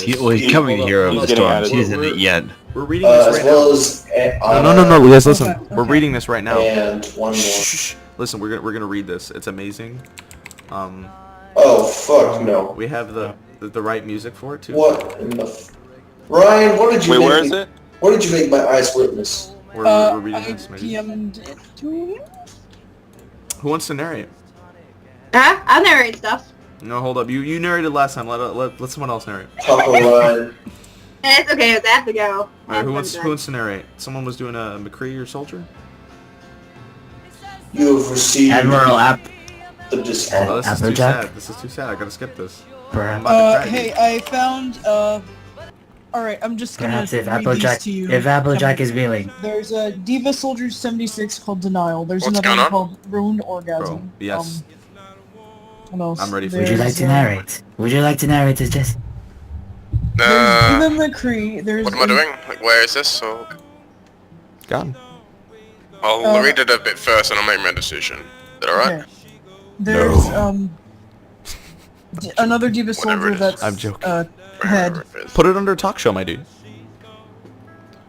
He's coming the hero of the storm. He isn't it yet. We're reading this right now. As No, guys, listen. We're reading this right now. And one more. Shh. Listen, we're gonna read this. It's amazing. Oh fuck no. We have the right music for it too. What in the? Ryan, what did you? Wait, make where is it? What did you make my eyes witness? We're reading this. I Maybe. PM'd it to him. Who wants to narrate? I'll narrate stuff. No, hold up. You narrated last time. Let someone else narrate. Papa Ryan. It's okay. I have to go. All right, who wants to narrate? Someone was doing a McCree or Soldier. You have received Admiral App. the dishonor. Oh, this is too Applejack? sad. This is too sad. I gotta skip this. Perhaps, Hey, I found, alright, I'm just gonna perhaps if read Applejack, these to you. if Applejack is willing. There's a D.VA Soldier 76 called Denial. There's What's another going one on? called Ruined Orgasm. Bro, yes. What else? I'm ready for Would you like to narrate? Would you like to narrate this, Jesse? There's D.VA McCree. There's What am I doing? Like, where is this? So, Got him. I'll read it a bit first and I'll make my decision. Is that alright? Okay. There's, another D.VA Whatever Soldier it is. that's, I'm joking. head. Wherever it is. Put it under talk show, my dude.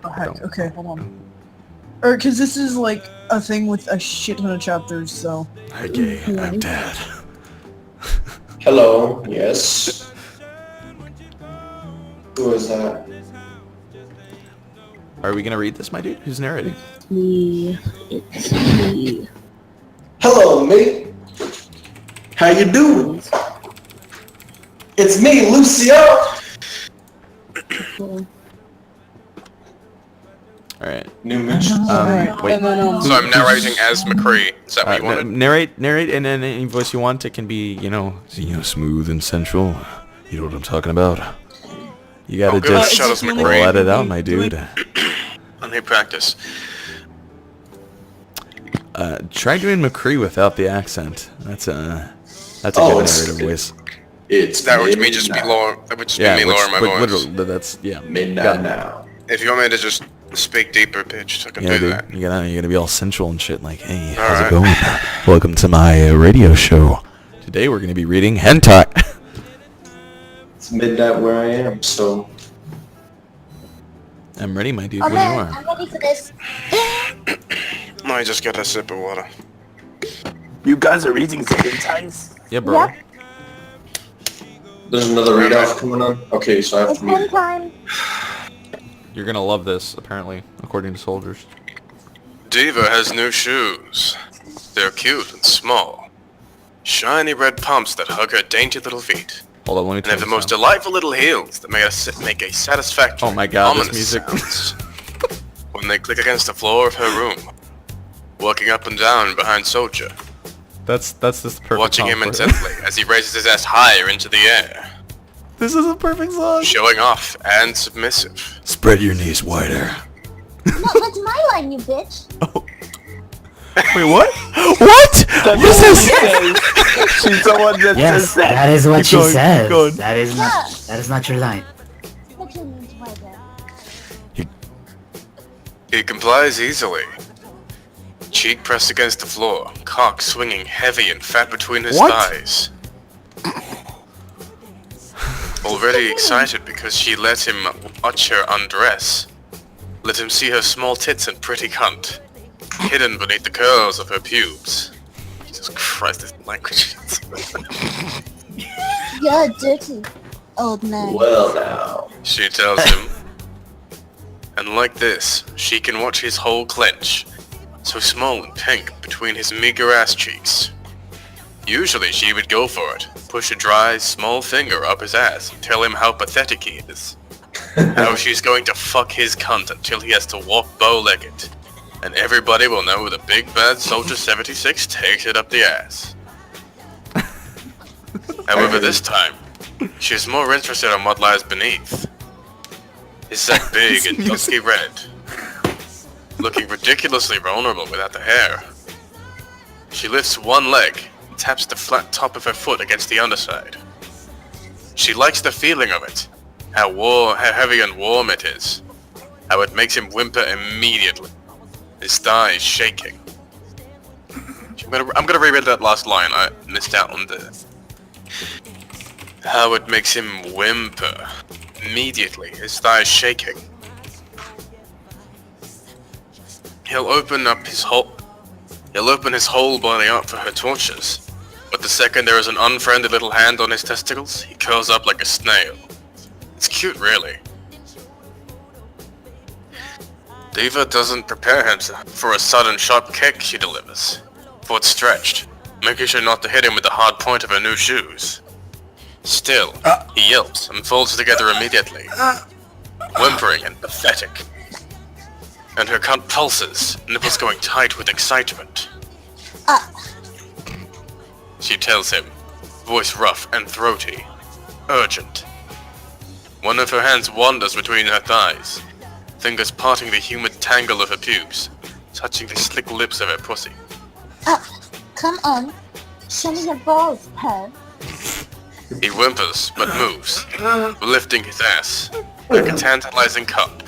Oh, heck. Okay, hold on. Cause this is like a thing with a shit ton of chapters, so. Hi, gay. I'm dead. Hello. Yes. Who is that? Are we gonna read this, my dude? Who's narrating? Me. It's me. Hello, mate. How you doing? It's me, Lucio. All right. New mission. Wait. And then, So I'm narrating as McCree. Is that what you wanted? Narrate, and then any voice you want. It can be, smooth and sensual. You know what I'm talking about. You gotta good. just Shut us, roll McCree. it out, my dude. Let me practice. Try doing McCree without the accent. That's a good narrative voice. It's That would me just be lower. That would just be me lowering my voice. literally, that's midnight now. If you want me to just speak deeper pitched, I can do dude, that. you're gonna be all sensual and shit. Like, hey, how's Alright. it going? Welcome to my radio show. Today we're gonna be reading hentai. It's midnight where I am, so I'm ready, my dude. Oh When man, you are. I'm ready for this. Let me just get a sip of water. You guys are reading hentais? Yeah, bro. Yep. there's another read off coming on. Okay, so I have It's to mute pen it. time. You're gonna love this, apparently, according to soldiers. D.VA has new shoes. They're cute and small. Shiny red pumps that hug her dainty little feet. Hold on, let me And turn have the this most down. delightful little heels that make a satisfactory, Oh my God, this ominous music. sounds when they click against the floor of her room. Walking up and down behind Soldier, That's just perfect. watching song him for it. intently as he raises his ass higher into the air. This is a perfect song. Showing off and submissive. Spread your knees wider. No, that's my line, you bitch. Wait, what? What? What's this? Someone just Yes, said that. that is what she going, says. keep going. That is not your line. What you mean, Spider? He complies easily. Cheek pressed against the floor, cock swinging heavy and fat between his What? thighs. Already excited because she let him watch her undress. Let him see her small tits and pretty cunt, hidden beneath the curls of her pubes. Jesus Christ, this language. You're dirty, old man. Well now. She tells him. And like this, she can watch his hole clench, so small and pink between his meager ass cheeks. Usually she would go for it, push a dry, small finger up his ass, and tell him how pathetic he is. How she's going to fuck his cunt until he has to walk bow-legged. And everybody will know the big bad Soldier 76 takes it up the ass. However, this time, she's more interested in what lies beneath. His sack big and dusky red, looking ridiculously vulnerable without the hair. She lifts one leg, and taps the flat top of her foot against the underside. She likes the feeling of it, how heavy and warm it is, how it makes him whimper immediately, his thighs shaking. I'm gonna reread that last line, I missed out on the... How it makes him whimper Immediately, his thighs shaking. He'll open his whole body up for her tortures. But the second there is an unfriendly little hand on his testicles, he curls up like a snail. It's cute, really. D.Va doesn't prepare himself for a sudden sharp kick she delivers, for it's stretched, making sure not to hit him with the hard point of her new shoes. Still, he yelps and folds together immediately, whimpering and pathetic. And her cunt pulses, nipples going tight with excitement. She tells him, voice rough and throaty, urgent. One of her hands wanders between her thighs, fingers parting the humid tangle of her pubes, touching the slick lips of her pussy. Come on. Show me your balls, Ped. He whimpers, but moves, lifting his ass, like a tantalizing cup,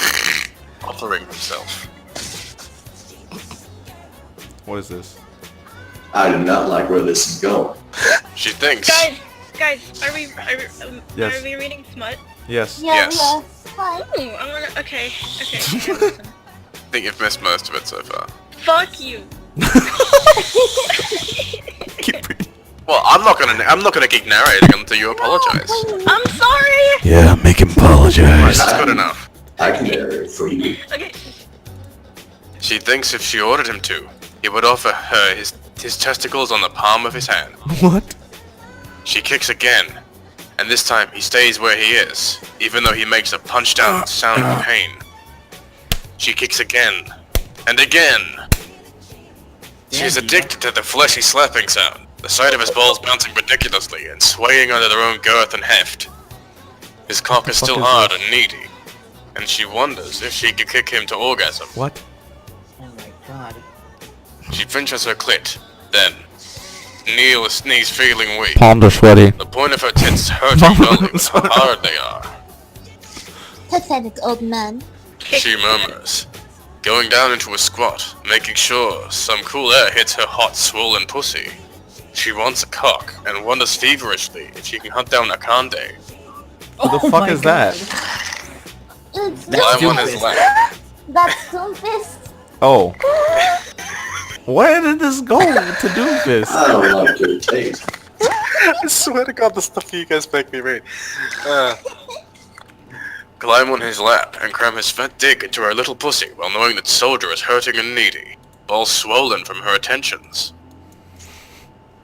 offering himself. What is this? I do not like where this is going. She thinks, Guys, are we Yes. are we reading smut? Yes. Yeah, Yes. yeah. Hi. Ooh, I'm gonna, okay, listen. I think you've missed most of it so far. Fuck you. Keep reading. Well, I'm not gonna keep narrating until you apologize. I'm sorry. Yeah, make him apologize. That's good enough. I can narrate for you. Okay. She thinks if she ordered him to, he would offer her his testicles on the palm of his hand. What? She kicks again, and this time he stays where he is, even though he makes a punched-out sound of pain. She kicks again, and again. She is addicted to the fleshy slapping sound, the sight of his balls bouncing ridiculously and swaying under their own girth and heft. His cock is still hard and needy, and she wonders if she could kick him to orgasm. What? Oh my god. She pinches her clit, then, knees feeling weak. Palms are sweaty. The point of her tits hurting dully with how hard they are. Pathetic old man. She murmurs, going down into a squat, making sure some cool air hits her hot, swollen pussy. She wants a cock, and wonders feverishly if she can hunt down a conde. What the Oh fuck my is that? It's That's Climb on his stupid. lap. That's Doomfist. Oh. Where did this go to do this? I don't like your taste. I swear to God, the stuff you guys make me read. Climb on his lap and cram his fat dick into her little pussy while knowing that Soldier is hurting and needy, balls swollen from her attentions.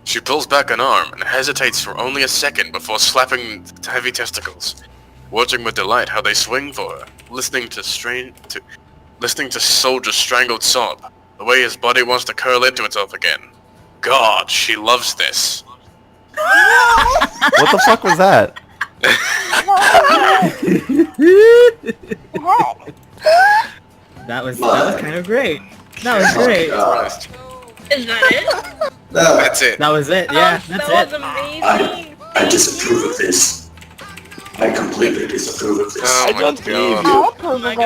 She pulls back an arm and hesitates for only a second before slapping the heavy testicles, watching with delight how they swing for her, listening to Soldier's strangled sob, the way his body wants to curl into itself again. God, she loves this. What the fuck was that? That was kind of great. That was great. Christ. Is that it? No, That's it. That was it. Yeah, that that's was it. amazing. I disapprove of this. I completely disapprove of this. Oh I my don't believe God. you. I'll Oh approve my of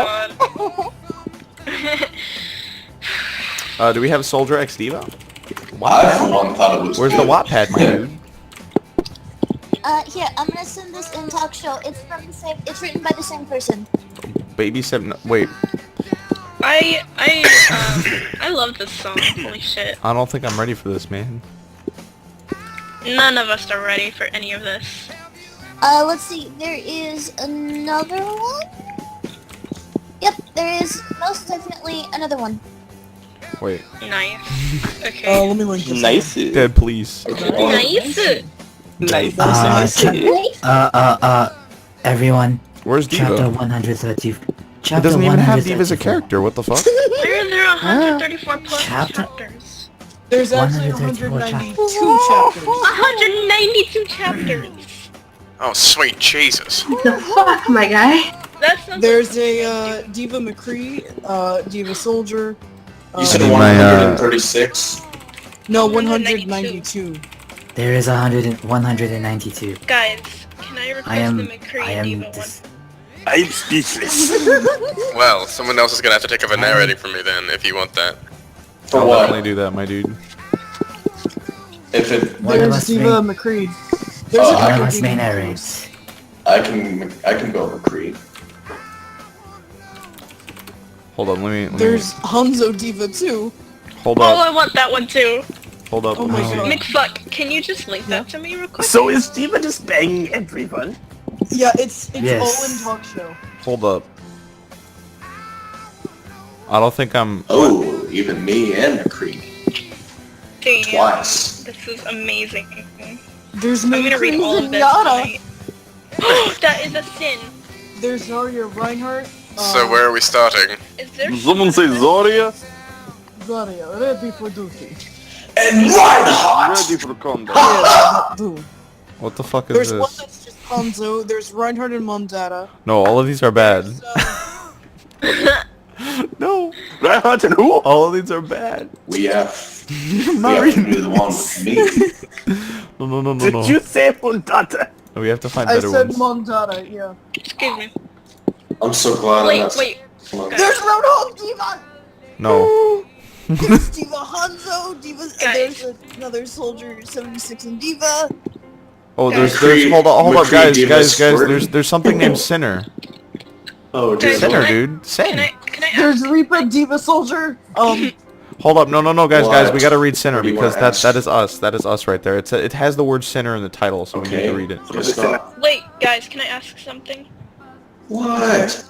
it. god. Do we have Soldier X D.Va? I, for one, thought it was Where's the good. Wattpad, my dude? Here, I'm gonna send this in talk show. It's from the same. It's written by the same person. Baby 7. Wait, I love this song. Holy shit. I don't think I'm ready for this, man. None of us are ready for any of this. Let's see. There is another one. Yep, there is most definitely another one. Wait. Nice. Okay. Let me link this. Nice. Dead, please. Nice. Nice. Everyone, Where's chapter D.Va? 130. It Chapter doesn't even have D.Va as a 134. character, what the fuck? Where are there 134 plus Chapter- chapters? There's actually 134 192 chapters. 192 chapters. Oh, sweet Jesus. The fuck, my guy? That's not There's a D.Va McCree, D.Va Soldier. You said need my, 136? No, 192. 192. There is 192. Guys, can I request I am. the McCree I am. D.Va Dis- I'm speechless. Well, someone else is gonna have to take over narrating for me then, if you want that. For I'll what? definitely do that, my dude. If it... One of There's us D.Va may. McCree. There's Oh, a One of couple us may D.Va narrate. McCrees. I can go McCree. Hold on, let me There's Hanzo D.Va too. hold Oh, up. I want that one too. Hold up. Oh my let me God. see. McFuck, can you just link that to me real quick? So is D.Va just banging everyone? Yeah, it's Yes. all in talk show. Hold up. I don't think I'm Oh, even me and McCree. Damn. Twice. This is amazing. There's I'm gonna read all of this tonight. That is a sin. There's Zarya Reinhardt. So where are we starting? Is there Someone say Zarya? Zarya, ready for duty. And Reinhardt! Ready for combat. Yeah, do. What the fuck is There's one this? that's just Hanzo. There's Reinhardt and Mondata. No, all of these are bad. There's, No, Reinhardt and who? all of these are bad. We have to do the one with me. No. Did you say Fundata? We have to find I better said ones. Mondata, yeah. Excuse me. I'm so glad I'm not... Wait. There's Roadhog D.Va! No. There's D.Va Hanzo, D.Va... Guys. There's another soldier, 76 in D.Va. Oh, there's McCree- hold up, McCree guys. Diva's There's squirting. something named Sinner. Oh, dear Sinner, Lord. dude. Can Sin. I ask? There's Reaper D.Va soldier. Hold up, no, guys, What? we gotta read Sinner What do you because wanna that ask? is us right there. It has the word Sinner in the title, so we need Okay. to read it. Just not. Wait, guys, can I ask something? What?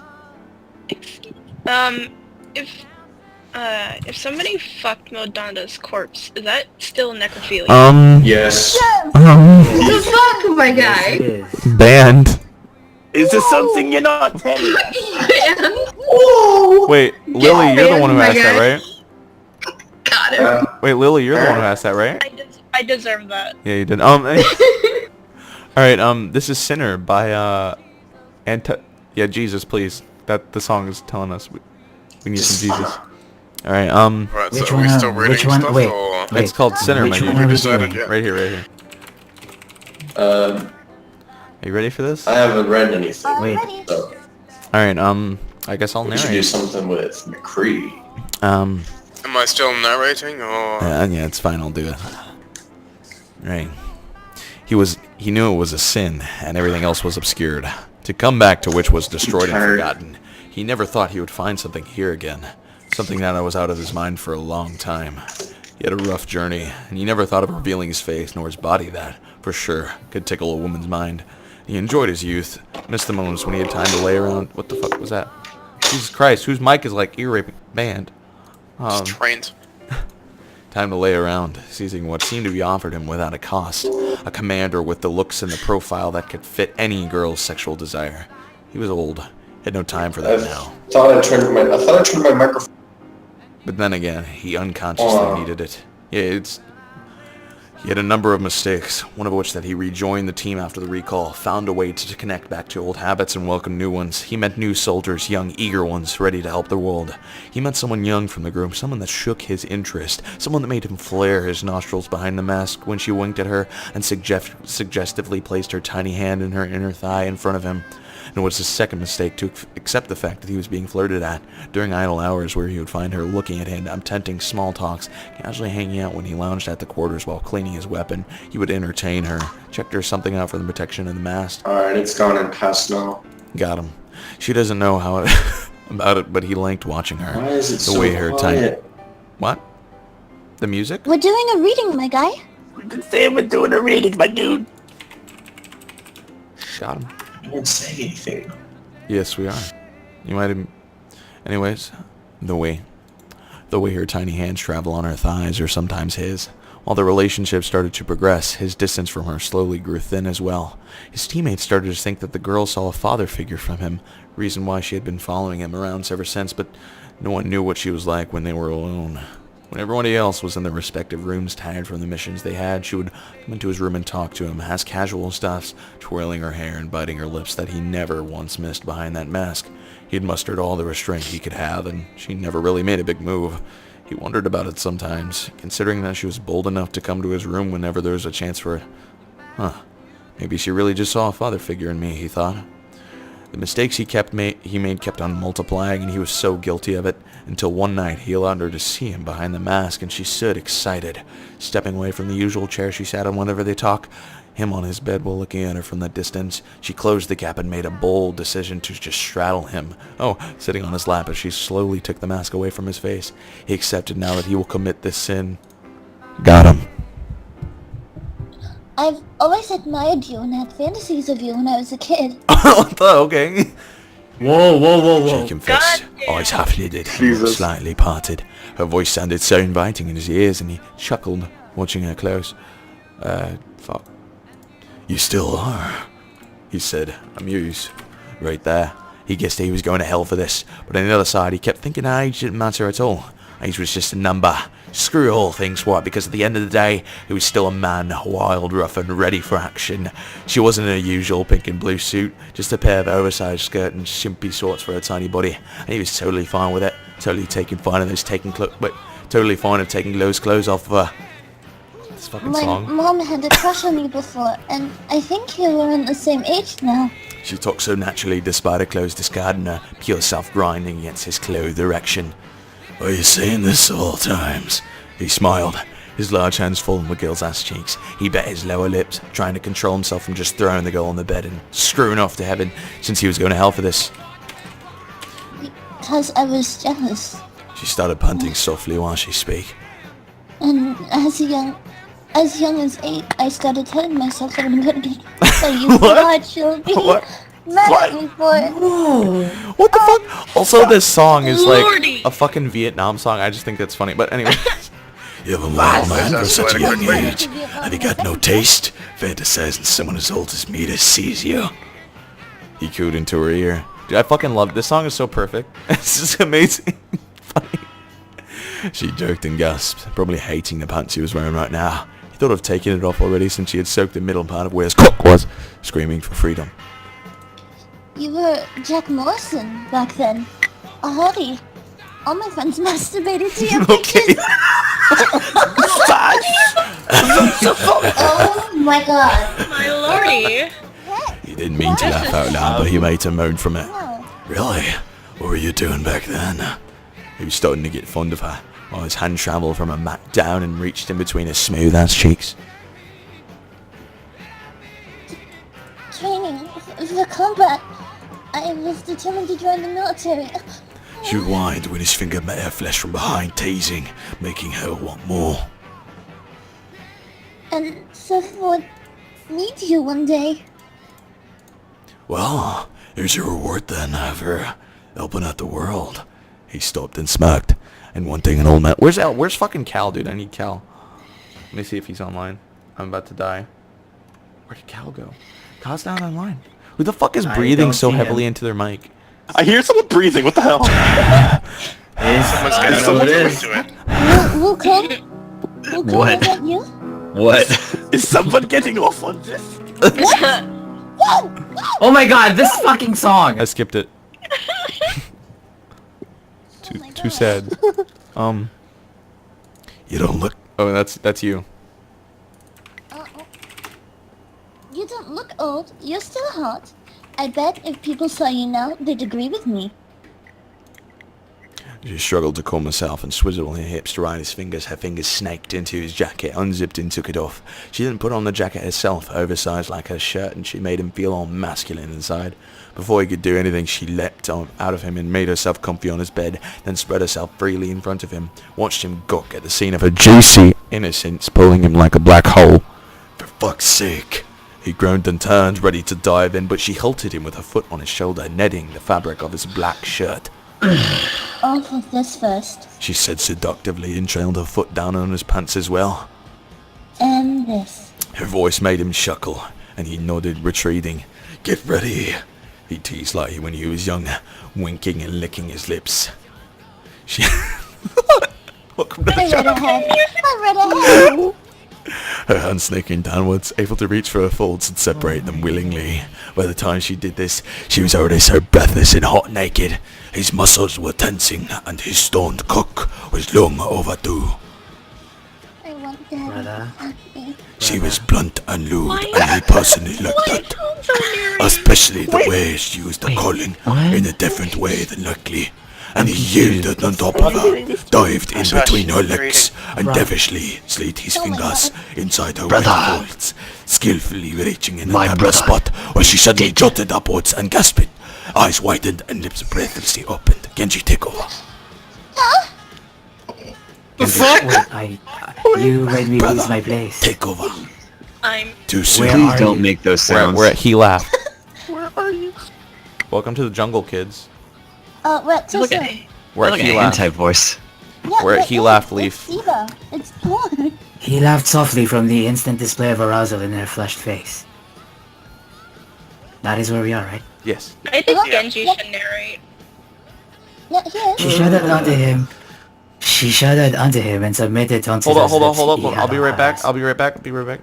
If somebody fucked Modonda's corpse, is that still necrophilia? Yes. The fuck, my Yes, guy? it is. Banned. Is this something you're not telling us? Man. Wait, Lily, you're the one who my asked that, guy. right? Got him. Wait, Lily, you're the one who asked that, right? I deserve that. Yeah, you did. All right. This is Sinner by Yeah, Jesus, please. That the song is telling us we need some Jesus. All right. Right, Which so are we one? still reading Which one? stuff Wait. or... It's called Sinner, my Which dude. one are we decided doing? yet? Right here. Um, Are you ready for this? I haven't read anything. Wait. So, All right. I guess I'll we should do narrate. something with McCree. Um. Am I still narrating or... Yeah, it's fine. I'll do it. Right. He knew it was a sin, and everything else was obscured. To come back to which was destroyed and Tired. forgotten. He never thought he would find something here again. Something that was out of his mind for a long time. He had a rough journey, and he never thought of revealing his face nor his body that, for sure, could tickle a woman's mind. He enjoyed his youth, missed the moments when he had time to lay around. What the fuck was that? Jesus Christ, whose mic is like ear raping? Banned. It's trained. Time to lay around, seizing what seemed to be offered him without a cost. A commander with the looks and the profile that could fit any girl's sexual desire. He was old, had no time for that now. I thought I turned my microphone. But then again, he unconsciously needed it. Yeah, he had a number of mistakes, one of which that he rejoined the team after the recall, found a way to connect back to old habits and welcome new ones. He met new soldiers, young, eager ones, ready to help the world. He met someone young from the group, someone that shook his interest, someone that made him flare his nostrils behind the mask when she winked at her and suggestively placed her tiny hand in her inner thigh in front of him. And it was his second mistake to accept the fact that he was being flirted at during idle hours where he would find her looking at him, tempting small talks, casually hanging out when he lounged at the quarters while cleaning his weapon. He would entertain her, checked her something out for the protection of the mast. Alright, it's gone and past now. Got him. She doesn't know how about it, but he liked watching her. Why is it The so way her quiet? What? The music? We're doing a reading, my guy. We've been saying we're doing a reading, my dude. Got him. I didn't say anything. Yes, we are. You might have... Anyways, the way her tiny hands travel on her thighs, or sometimes his. While the relationship started to progress, his distance from her slowly grew thin as well. His teammates started to think that the girl saw a father figure from him, reason why she had been following him around ever since, but no one knew what she was like when they were alone. When everybody else was in their respective rooms tired from the missions they had, she would come into his room and talk to him, ask casual stuff, twirling her hair and biting her lips that he never once missed behind that mask. He had mustered all the restraint he could have, and she never really made a big move. He wondered about it sometimes, considering that she was bold enough to come to his room whenever there was a chance for it. Maybe she really just saw a father figure in me, he thought. The mistakes he made kept on multiplying, and he was so guilty of it, until one night he allowed her to see him behind the mask, and she stood excited, stepping away from the usual chair she sat on whenever they talk, him on his bed while looking at her from the distance. She closed the gap and made a bold decision to just straddle him. Oh, sitting on his lap as she slowly took the mask away from his face. He accepted now that he will commit this sin. Got him. I've always admired you and had fantasies of you when I was a kid. Okay. Whoa, whoa, whoa, whoa. She confessed, eyes half-lidded, slightly parted. Her voice sounded so inviting in his ears, and he chuckled, watching her close. Fuck. You still are, he said, amused. Right there. He guessed he was going to hell for this, but on the other side, he kept thinking age didn't matter at all. Age was just a number. Screw all things what, because at the end of the day, he was still a man, wild, rough, and ready for action. She wasn't in her usual pink and blue suit, just a pair of oversized skirt and skimpy shorts for her tiny body, and he was totally fine with it. Totally fine of taking those clothes off of her. This fucking My song. mom had a crush on you before, and I think you were in the same age now. She talked so naturally despite her clothes discarding her pure self grinding against his clothed erection. Are you saying this all times? He smiled, his large hands full on the girl's ass cheeks. He bit his lower lips, trying to control himself from just throwing the girl on the bed and screwing off to heaven, since he was going to hell for this. Because I was jealous. She started panting softly while she spoke. And as young as 8, I started telling myself that I'm gonna get by you watch. You'll be mad at me for it. What the fuck? Also, this song is Lordy. like a fucking Vietnam song. I just think that's funny. But anyway. You have a wild man for such a young age. Have you got no taste? Fantasizing someone as old as me to seize you. He cooed into her ear. Dude, I fucking love it. This song is so perfect. It's just amazing. Funny. She joked and gasped, probably hating the pants he was wearing right now. He thought of taking it off already since she had soaked the middle part of where his cock was, screaming for freedom. You were Jack Morrison back then. A hottie. All my friends masturbated to your pictures. Oh my god. My lordy. He didn't mean to laugh out loud, but he made a moan from it. Wow. Really? What were you doing back then? He was starting to get fond of her, while his hand travelled from her mat down and reached in between her smooth-ass cheeks. Training for combat. I was determined to join the military. She whined when his finger met her flesh from behind, teasing, making her want more. And Seth would meet you one day. Well, here's your reward then for helping out the world. He stopped and smirked, and wanting an old man. Where's fucking Cal, dude? I need Cal. Let me see if he's online. I'm about to die. Where did Cal go? Cal's not online. Who the fuck is I breathing don't so see heavily him. into their mic? I hear someone breathing. What the hell? Someone's I getting don't know what it into is. it. Wukong? What? Is that you? What? Is someone getting off on this? Oh my god, this fucking song! I skipped it. Too sad. You don't look. Oh, that's you. You don't look old. You're still hot. I bet if people saw you now, they'd agree with me. She struggled to calm herself and swizzled her hips to ride his fingers. Her fingers snaked into his jacket, unzipped and took it off. She didn't put on the jacket herself, oversized like her shirt, and she made him feel all masculine inside. Before he could do anything, she leapt out of him and made herself comfy on his bed, then spread herself freely in front of him, watched him gawk at the scene of her juicy innocence pulling him like a black hole. For fuck's sake. He groaned and turned, ready to dive in, but she halted him with her foot on his shoulder, netting the fabric of his black shirt. Off with this first. She said seductively and trailed her foot down on his pants as well. And this. Her voice made him chuckle, and he nodded, retreating. Get ready, he teased like when he was young, winking and licking his lips. She... Welcome to the I read show. ahead. I read ahead. Her hand snaking downwards, able to reach for her folds and separate them willingly. By the time she did this, she was already so breathless and hot naked. His muscles were tensing, and his stoned cock was long overdue. I want Daddy. Brother. She was blunt and lewd, Why- and he personally liked Why that. tone so eerie? Especially the way she used the calling what? in a different way than likely. and he yielded on top of her, dived in between her legs, and devilishly slid his fingers inside her white folds, skillfully reaching in a tender spot where she suddenly jolted upwards and gasped. Eyes widened and lips breathlessly opened. Genji, take over. The fuck? You made me lose my place. Take over. I'm Too soon. Please don't make those sounds. We're at He Laugh. Where are you? Welcome to the jungle, kids. We're at too soon. We're at He Laugh. Type voice. Yeah, We're at He Laugh, Leaf. It's D.Va. It's porn. He laughed softly from the instant display of arousal in her flushed face. That is where we are, right? Yes. I think Genji should narrate. Yeah, here. She shuddered onto him. She shuddered onto him and submitted onto Hold those on. lips he had I'll be on right back. hers. I'll be right back.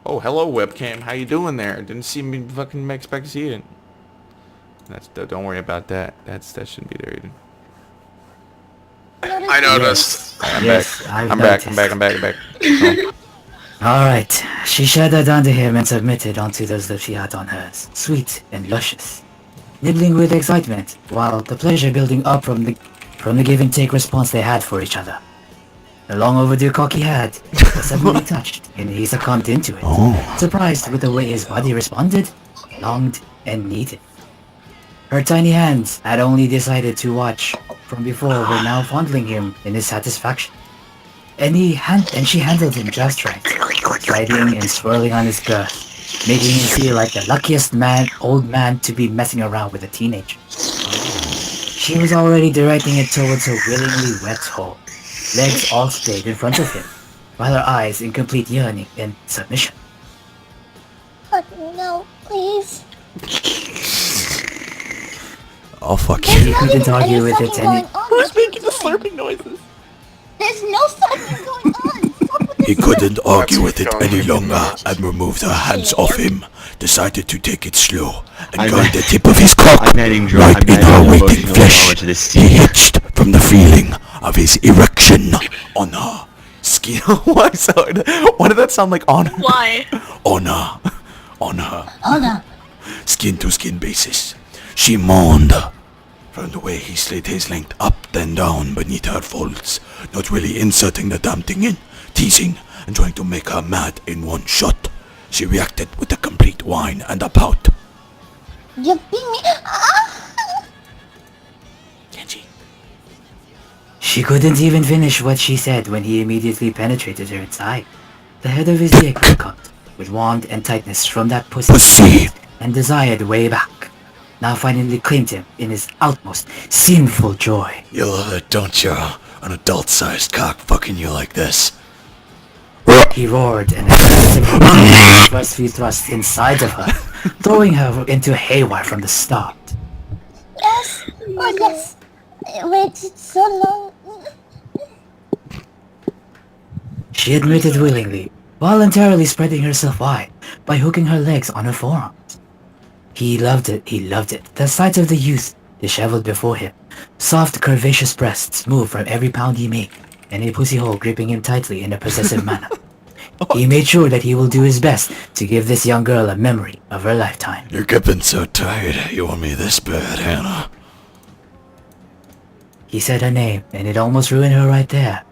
Oh, hello, webcam. How you doing there? Didn't see me fucking expect to see it. Don't worry about that. That shouldn't be there either. I noticed. I'm back. Oh. Alright, she shuddered onto him and submitted onto those lips he had on hers, sweet and luscious. Nibbling with excitement, while the pleasure building up from the give and take response they had for each other. The long overdue cock he had was suddenly touched, and he succumbed into it, surprised with the way his body responded, longed, and needed. Her tiny hands had only decided to watch from before were now fondling him in his satisfaction. And she handled him just right, sliding and swirling on his girth, making him feel like the luckiest old man to be messing around with a teenager. She was already directing it towards her willingly wet hole, legs all straight in front of him, while her eyes in complete yearning and submission. Fuck no, please. Oh, fuck He you. couldn't argue with it any... Who's making the slurping noises? There's no slurping going on. Stop with this He couldn't argue with That's it any longer and removed her hands off him, decided to take it slow, and guide the tip of his cock right in her waiting flesh. He hitched from the feeling of his erection on her skin. Why did that sound like on her? Why? On her. Oh no. Skin-to-skin basis. She moaned from the way he slid his length up and down beneath her folds, not really inserting the damn thing in, teasing and trying to make her mad in one shot. She reacted with a complete whine and a pout. You beat me. Ah! Genji. She couldn't even finish what she said when he immediately penetrated her inside. The head of his dick cocked, with warmth and tightness from that pussy, and desired way back. Now finally claimed him in his utmost sinful joy. You love it, don't you? An adult-sized cock fucking you like this. He roared and aggressively first few thrusts inside of her, throwing her into haywire from the start. Yes. Oh yes. I waited so long. She admitted willingly, voluntarily spreading herself wide by hooking her legs on her forearms. He loved it. The sight of the youth disheveled before him, soft curvaceous breasts moved from every pound he made, and a pussy hole gripping him tightly in a possessive manner. He made sure that he will do his best to give this young girl a memory of her lifetime. You're getting so tired. You want me this bad, Hannah? He said her name, and it almost ruined her right there,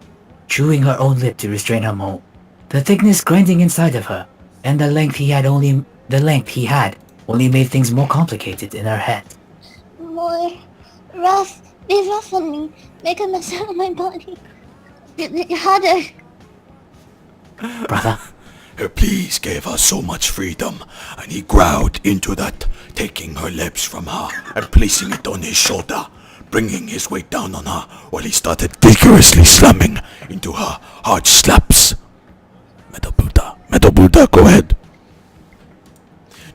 chewing her own lip to restrain her moan. The thickness grinding inside of her, and the length he had only made things more complicated in her head. More rough. Be rough on me. Make a mess out of my body. Harder. Brother. Her pleas gave her so much freedom, and he growled into that, taking her lips from her and placing it on his shoulder, bringing his weight down on her while he started vigorously slamming into her hard slaps. Metal Buddha, go ahead.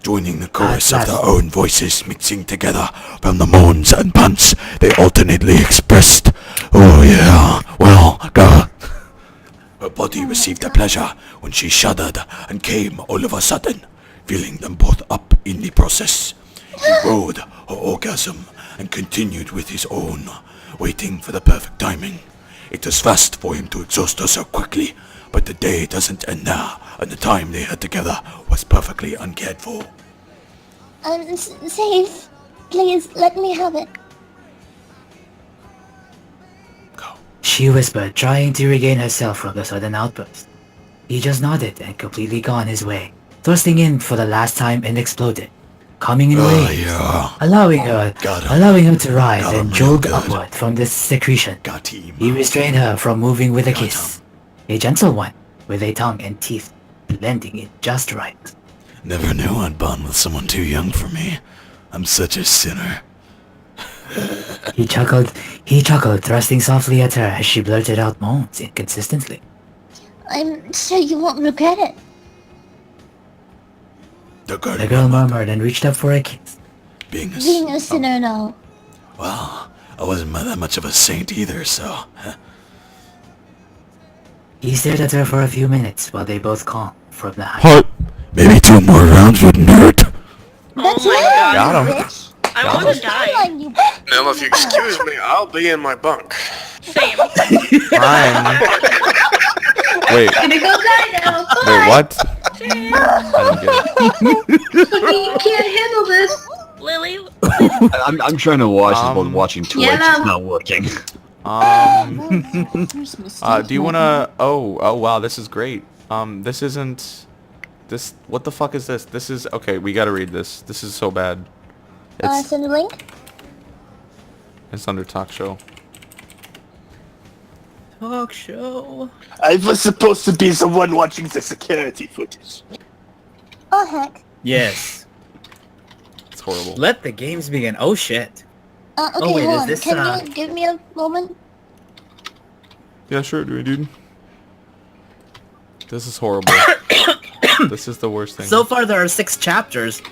Joining the chorus of their own voices mixing together from the moans and pants they alternately expressed. Oh yeah, well, God. Her body received a pleasure when she shuddered and came all of a sudden, filling them both up in the process. He rode her orgasm and continued with his own, waiting for the perfect timing. It was fast for him to exhaust her so quickly, but the day doesn't end there, and the time they had together was perfectly uncared for. I'm safe. Please, let me have it. she whispered, trying to regain herself from the sudden outburst. He just nodded and completely gone his way, thrusting in for the last time and exploded, coming in waves, yeah. allowing her to rise Got him and real jolt good. upward from this secretion. Got him. He restrained her from moving with a kiss, a gentle one, with a tongue and teeth blending it just right. Never knew I'd bond with someone too young for me. I'm such a sinner. He chuckled, thrusting softly at her as she blurted out moans inconsistently. I'm sure you won't regret it. The girl murmured and reached up for a kiss. Being a sinner now. Well, I wasn't that much of a saint either, so... He stared at her for a few minutes while they both calmed from the high. What? Maybe 2 more rounds wouldn't hurt. That's my God. Got him. bitch. I want to die. Now, if you excuse me, I'll be in my bunk. Same. Fine. Wait. Gonna go die now. Wait, what? I don't get it. You can't handle this. Lily. I'm trying to watch this while watching Twitch. Yeah. It's not working. Do you wanna? Oh, wow, this is great. This isn't. This. What the fuck is this? This is okay. We gotta read this. This is so bad. Send a link. It's under talk show. Talk show. I was supposed to be the one watching the security footage. Oh heck. Yes. It's horrible. Let the games begin. Oh shit. Okay, Oh, wait, hold is on. this, Can you give me a moment? Yeah, sure, dude. This is horrible. This is the worst thing. So far, there are 6 chapters.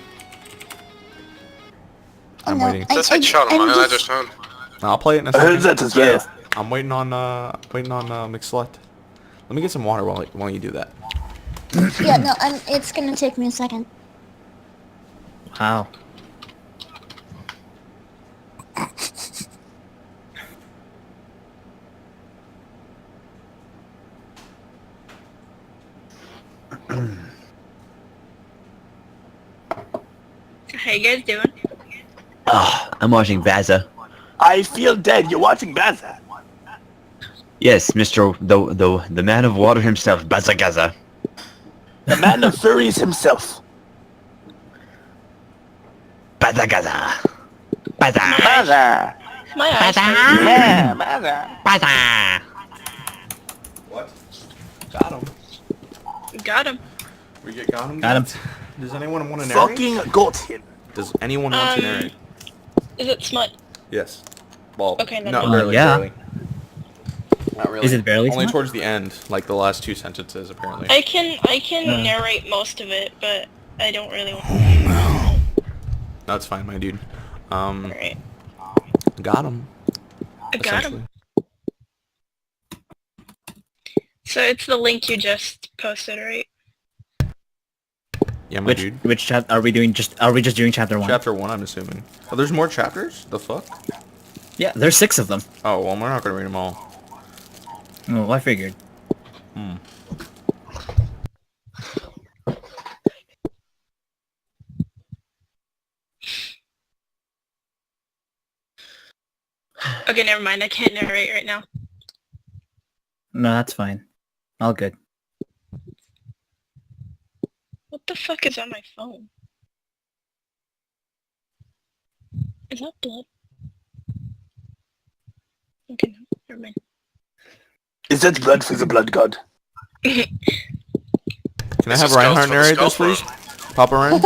I'm No, waiting. Just hit shot on I'm mine, I just- just found. I'll play it in a I heard second. that as well. I'm waiting on McSlut. Let me get some water while you do that. Yeah, no, it's gonna take me a second. Wow. How you guys doing? I'm watching Baza. I feel dead. You're watching Baza. Yes, Mr. The man of water himself, Baza Gaza. The man of furries himself. Baza Gaza. Baza. Baza. My eyes hurt. Yeah, Baza. Baza. What? Got him. Got him. We got him. Got him. Does anyone want to narrate? Fucking got him. Does anyone want to narrate? Is it smut? Yes. Well, Okay, no, not no. really. Yeah. Barely. Not really. Is it barely Only smut? towards the end, like the last 2 sentences, apparently. I can narrate most of it, but I don't really want That's fine, my dude. Alright. Got him. I got him. So it's the link you just posted, right? Yeah, my dude. Which chapter are we doing? Are we just doing chapter 1? Chapter 1, I'm assuming. Oh, there's more chapters? The fuck? Yeah, there's 6 of them. Oh, well, we're not gonna read them all. Oh, I figured. Okay, never mind. I can't narrate right now. No, that's fine. All good. What the fuck is on my phone? Is that blood? Okay, no, never mind. Is that blood for the blood god? Can I It's have a Reinhardt skull narrate for the this, please? skull Papa Ryan?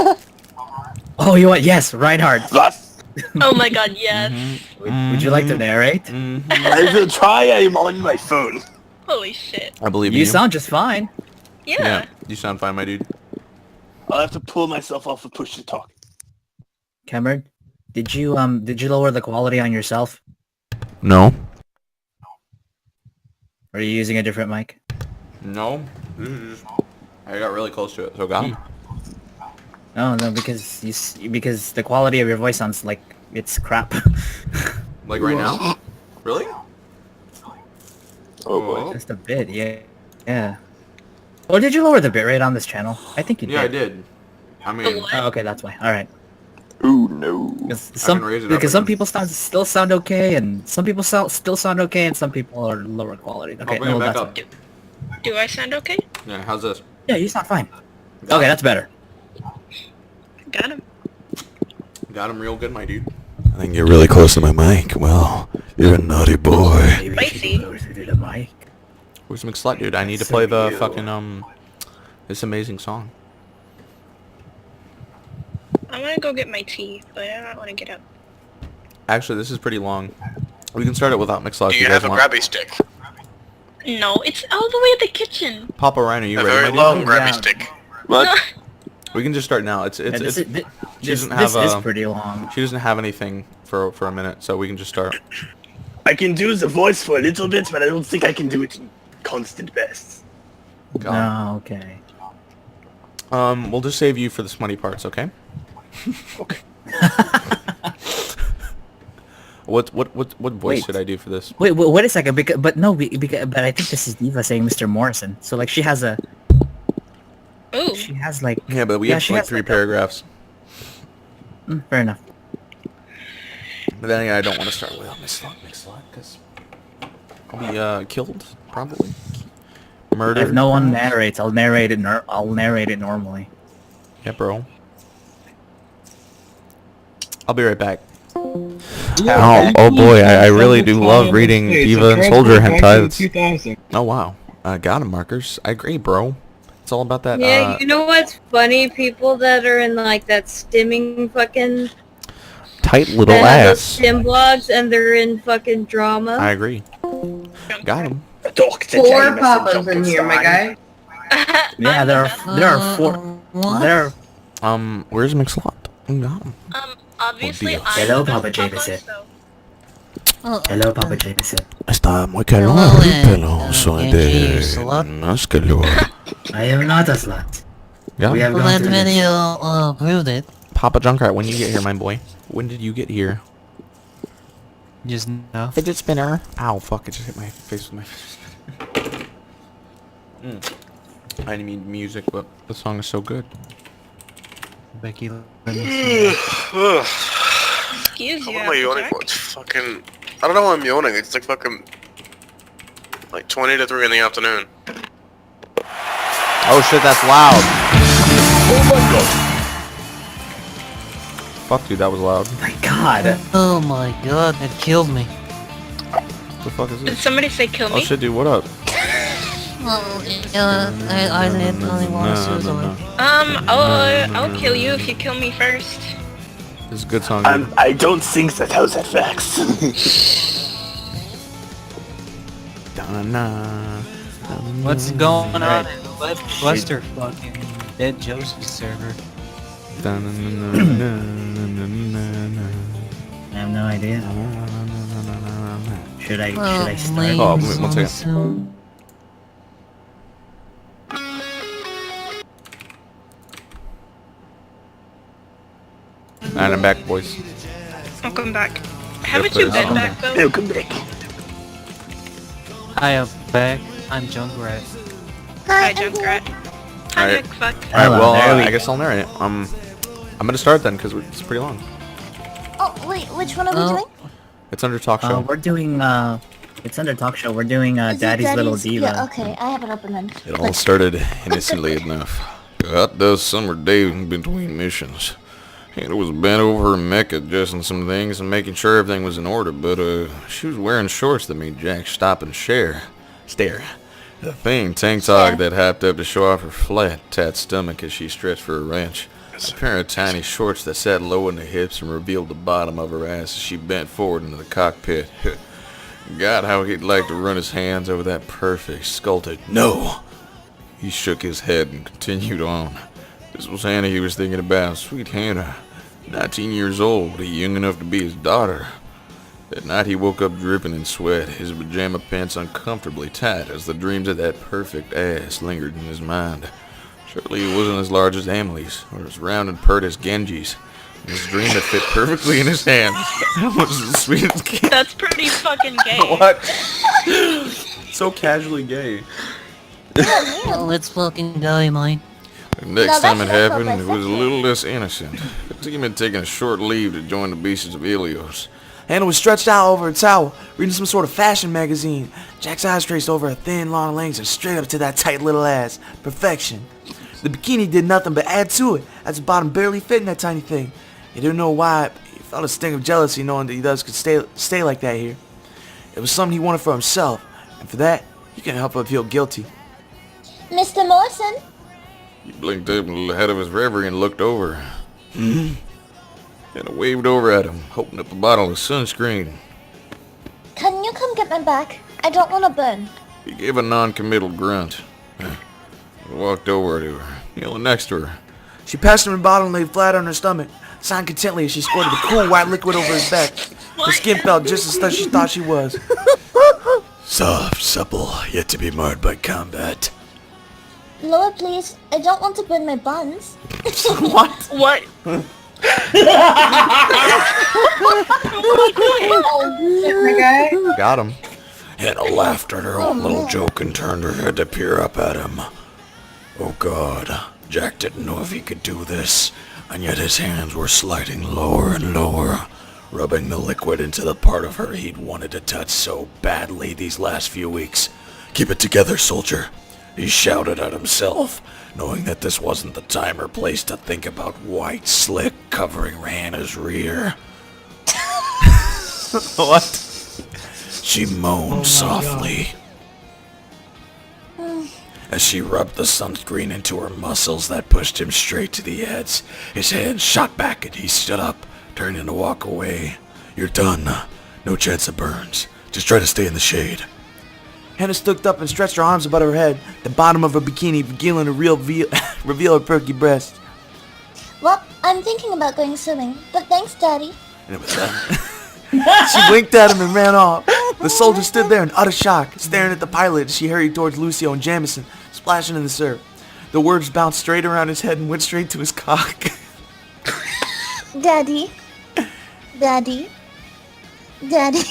Oh, you know what? Yes, Reinhardt. What? Oh my god, yes. Would you like to narrate? I will try. I'm on my phone. Holy shit. I believe in You you. sound just fine. Yeah. Yeah, you sound fine, my dude. I'll have to pull myself off and push to talk. Cameron, did you lower the quality on yourself? No. Or are you using a different mic? No. I got really close to it, so got him. No, because because the quality of your voice sounds like it's crap. Like right now? Really? Oh boy. Just a bit, yeah. Yeah. Or did you lower the bitrate on this channel? I think you did. Yeah, I did. I mean, Oh, okay, that's why. Alright. Ooh, no. Because some people still sound okay, and some people still sound okay, and some people are lower quality. Okay, I'll bring it back up. Do I sound okay? Yeah, how's this? Yeah, you sound fine. Okay, that's better. Got him. Got him real good, my dude. I think you're really close to my mic. Well, you're a naughty boy. Spicy. Where's McSlut, dude? I need to play the fucking, this amazing song. I want to go get my tea, but I don't want to get up. Actually, this is pretty long. We can start it without McSlut Do if you you guys have a want. grabby stick? No, it's all the way at the kitchen. Papa Ryan, are you A ready, very my long dude? grabby stick. What? We can just start now. She doesn't This is pretty long. She doesn't have anything for a minute, so we can just start. I can do the voice for a little bit, but I don't think I can do it in constant best. No, okay. We'll just save you for the smutty parts, okay? Okay. What voice should I do for this? Wait a second. But I think this is D.Va saying Mr. Morrison. So like she has a. Ooh. She has like. Yeah, but we have she like has, 3 paragraphs. Fair enough. But then again, I don't want to start without McSlut, because I'll be killed probably. Murdered. If no one narrates, I'll narrate it. I'll narrate it normally. Yeah, bro. I'll be right back. Oh boy, I really do love reading D.Va and Soldier hentai. Oh wow, got him, Markers. I agree, bro. It's all about that. Yeah, you know what's funny? People that are in like that stimming fucking Tight little that have those ass. stim blogs and they're in fucking drama. I agree. Got him. 4 papas in here, my guy. Yeah, there are 4. There are. Where's McSlut? Got him. Obviously, Dios. I'm Hello, the Papa best Jameson. so- Hello, Papa Jameson. Está muy calor, pero soy de más calor. I am not a slut. Yeah. We have Well, gone that through this. video proved it. Papa Junkrat, when you get here, my boy? When did you get here? Just now. Fidget spinner. Ow, fuck, it just hit my face with my fist. I didn't mean music, but the song is so good. Becky, Excuse you. What am I yawning for? It's fucking... I don't know why I'm yawning. It's like fucking... like 20 to 3 in the afternoon. Oh shit, that's loud. Oh my god. Fuck, dude, that was loud. My God. Oh my god, it killed me. What the fuck is Did this? somebody say kill me? Oh shit, dude, what up? Oh, yeah, I didn't really want to suicide. I'll kill you if you kill me first. This is a good song, dude. I don't think that has effects. What's going on in Wester fucking Dead Joseph server? I have no idea. Should I start? Oh, wait, 1 second. And I'm back, boys. Welcome back. Haven't you been back though? Welcome back. I am back. I'm Junkrat. Hi, Junkrat. Hi, Alright. McFuck. Alright, well, there we I guess I'll narrate it. I'm gonna start then, because it's pretty long. Oh, wait, which one are we doing? It's under talk show. We're doing it's under talk show. We're doing Is it Daddy's Little Diva. Yeah, okay, I have it open then. It all started innocently enough. Got the summer day between missions. Hannah was bent over in Mecca adjusting some things and making sure everything was in order, but she was wearing shorts that made Jack stop and stare. The thing tank top that hopped up to show off her flat, tat stomach as she stretched for a wrench. A pair of tiny shorts that sat low in the hips and revealed the bottom of her ass as she bent forward into the cockpit. God, how he'd like to run his hands over that perfect, sculpted... No! He shook his head and continued on. This was Hannah he was thinking about. Sweet Hannah. 19 years old, but young enough to be his daughter. That night he woke up dripping in sweat, his pajama pants uncomfortably tight as the dreams of that perfect ass lingered in his mind. Surely it wasn't as large as Emily's, or as round and pert as Genji's. His dream that fit perfectly in his hand. Was as sweet as candy. That's pretty fucking gay. What? So casually gay. Let's fucking die, mine. Next time it happened, it was a little less innocent. The team had taken a short leave to join the beasts of Ilios. Hannah was stretched out over a towel, reading some sort of fashion magazine. Jack's eyes traced over her thin, long legs and straight up to that tight little ass. Perfection. The bikini did nothing but add to it, as the bottom barely fit in that tiny thing. He didn't know why, but he felt a sting of jealousy knowing that he could stay like that here. It was something he wanted for himself, and for that, he couldn't help but feel guilty. Mr. Morrison? He blinked up and ahead of his reverie and looked over. And I waved over at him, holding up a bottle of sunscreen. Can you come get my back? I don't want to burn. He gave a non-committal grunt. I walked over to her, kneeling next to her. She passed him the bottle and laid flat on her stomach, sighing contently as she squirted the cool white liquid over his back. Her skin felt just as tough as she thought she was. Soft, supple, yet to be marred by combat. Lower, please. I don't want to burn my buns. What? What? Got him. Hannah laughed at her own little joke and turned her head to peer up at him. Oh God, Jack didn't know if he could do this, and yet his hands were sliding lower and lower, rubbing the liquid into the part of her he'd wanted to touch so badly these last few weeks. Keep it together, soldier, he shouted at himself, knowing that this wasn't the time or place to think about white slick covering Hannah's rear. What? She moaned softly as she rubbed the sunscreen into her muscles that pushed him straight to the edge. His hands shot back and he stood up, turning to walk away. You're done. No chance of burns. Just try to stay in the shade. Hannah stood up and stretched her arms above her head, the bottom of her bikini revealing reveal her perky breast. Well, I'm thinking about going swimming, but thanks, Daddy. And it was that. She winked at him and ran off. The soldier stood there in utter shock, staring at the pilot as she hurried towards Lucio and Jamison, splashing in the surf. The words bounced straight around his head and went straight to his cock. Daddy. Daddy. Daddy.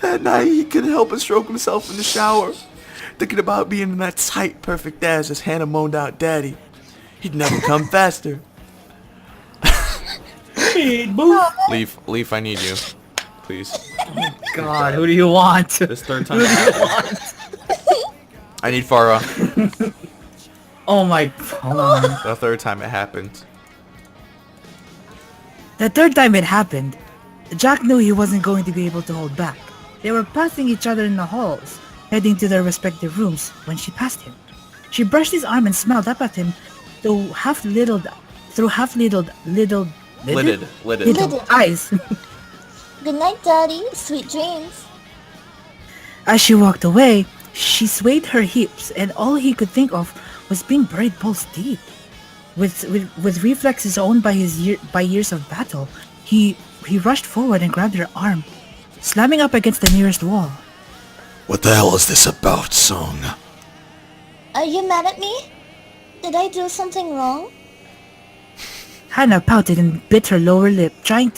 That night, he couldn't help but stroke himself in the shower, thinking about being in that tight, perfect ass as Hannah moaned out, Daddy. He'd never come faster. Leaf, I need you. Please. Oh God, who do you want? This third time. Who do you want? I need Farah. Oh my, hold on. The third time it happened. The third time it happened, Jack knew he wasn't going to be able to hold back. They were passing each other in the halls, heading to their respective rooms when she passed him. She brushed his arm and smiled up at him through half-lidded eyes. Good night, Daddy. Sweet dreams. As she walked away, she swayed her hips, and all he could think of was being buried balls deep. With reflexes owned by years of battle, he rushed forward and grabbed her arm, slamming up against the nearest wall. What the hell is this about, Song? Are you mad at me? Did I do something wrong? Hannah pouted and bit her lower lip, trying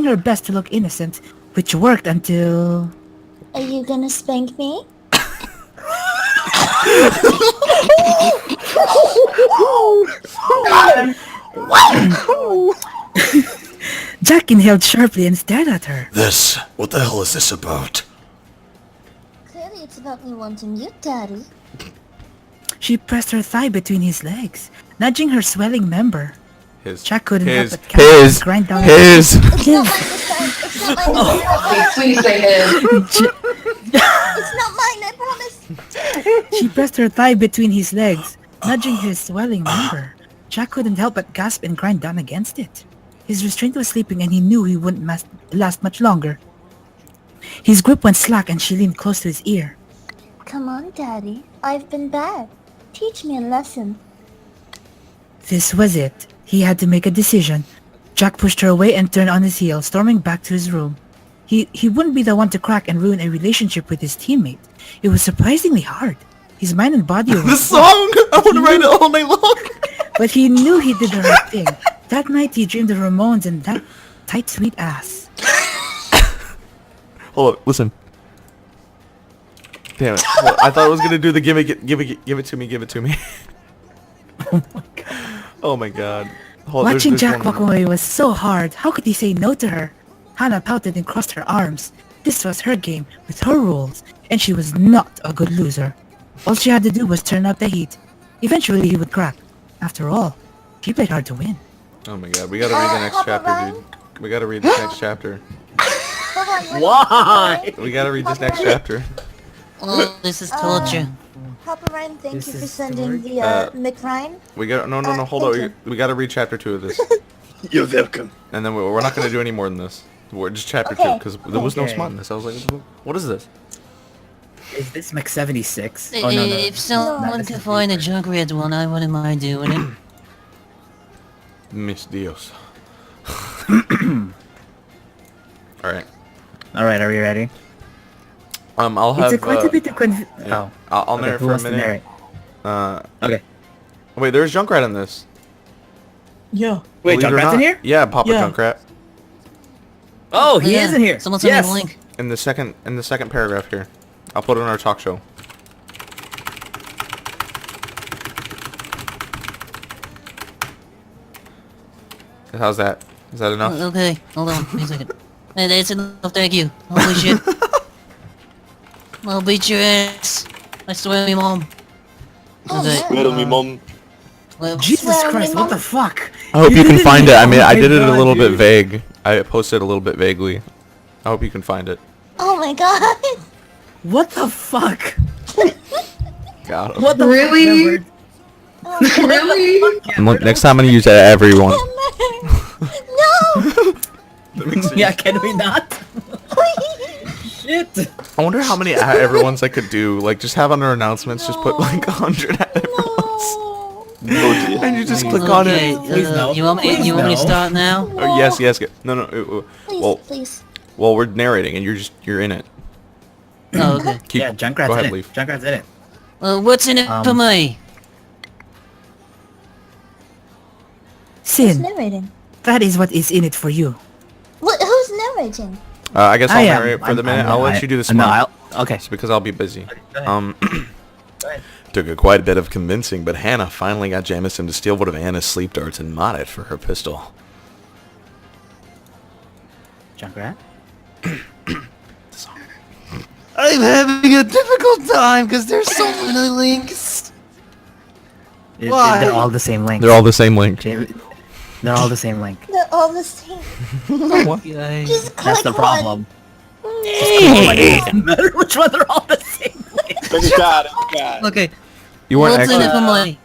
her best to look innocent, which worked until... Are you gonna spank me? Jack inhaled sharply and stared at her. What the hell is this about? Clearly it's about me wanting you, Daddy. She pressed her thigh between his legs, nudging her swelling member. Jack couldn't help but grind down It's not mine this time. It's not mine this time. Please say his. It's not mine, I promise. She pressed her thigh between his legs, nudging his swelling member. Jack couldn't help but gasp and grind down against it. His restraint was slipping and he knew he wouldn't last much longer. His grip went slack and she leaned close to his ear. Come on, Daddy. I've been bad. Teach me a lesson. This was it. He had to make a decision. Jack pushed her away and turned on his heel, storming back to his room. He wouldn't be the one to crack and ruin a relationship with his teammate. It was surprisingly hard. His mind and body were... The song! I want to write it all night long! But he knew he did the right thing. That night he dreamed of Ramones and that tight sweet ass. Hold on, listen. Damn it. Well, I thought I was gonna do the give it to me. Oh my god. Hold, Watching there's Jack one walk more. away was so hard. How could he say no to her? Hannah pouted and crossed her arms. This was her game, with her rules, and she was not a good loser. All she had to do was turn up the heat. Eventually he would crack. After all, he played hard to win. Oh my god, we gotta read the next chapter, dude. We gotta read this next chapter. Why? We gotta read this next chapter. Oh, this is torture. Papa Ryan, thank This you for is sending the McRyan. We got no, hold on. We gotta read chapter 2 of this. You're welcome. And then we're not gonna do any more than this. We're just chapter 2, because there was no smartness. I was like, what is this? Is this Mech 76? Oh, no, no. If someone could find a Junkrat one, I wouldn't mind doing it. Mis Dios. Alright. Alright, are we ready? I'll have... It's quite a bit of yeah. I'll okay, narrate who for a wants to minute. narrate? Okay. Wait, there's Junkrat in this. Yeah. Wait, Believe it or Junkrat's in not. here? Yeah, Papa Yeah. Junkrat. Oh, he is in here. Someone send me the link. In the second paragraph here. I'll put it on our talk show. How's that? Is that enough? Okay, hold on, wait a second. Hey, that's enough, thank you. Holy shit. I'll beat your ass. I swear to me, Mom. Okay. Swear to me, mom. Well, Jesus Christ, what the fuck? I hope you can find it. I mean, I Oh my did it a God, little bit dude. vague. I posted a little bit vaguely. I hope you can find it. Oh my god. What the fuck? Got him. What the Really? fuck? Really? And look, next time I'm gonna use that at everyone. No. Yeah, can we not? Shit. I wonder how many at everyone's I could do. Like, just have under announcements, just put like 100 at everyone's. And you just click on okay, it. Please no. you want me Please to no. start now? Oh, yes. No. Please, please. Well, we're narrating and you're in it. Oh, okay. Keep, Yeah, Junkrat's go ahead, in it. Leaf. Junkrat's in it. What's in it for me? Who's Sin, narrating? that is what is in it for you. Who's narrating? I guess I'll I am. narrate for the I'm- minute. I'm- I'll let I- you do the no, smart. okay. It's because I'll be busy. Go ahead. Took quite a bit of convincing, but Hannah finally got Jamison to steal one of Anna's sleep darts and mod it for her pistol. Junkrat? I'm having a difficult time because there's so many links. Why? They're all the same link. They're all the same link. They're all the same link. They're all the same. What? Just click That's the problem. One. No matter which one, they're all the same link. Got it. Okay. You weren't What's in it actually... for me?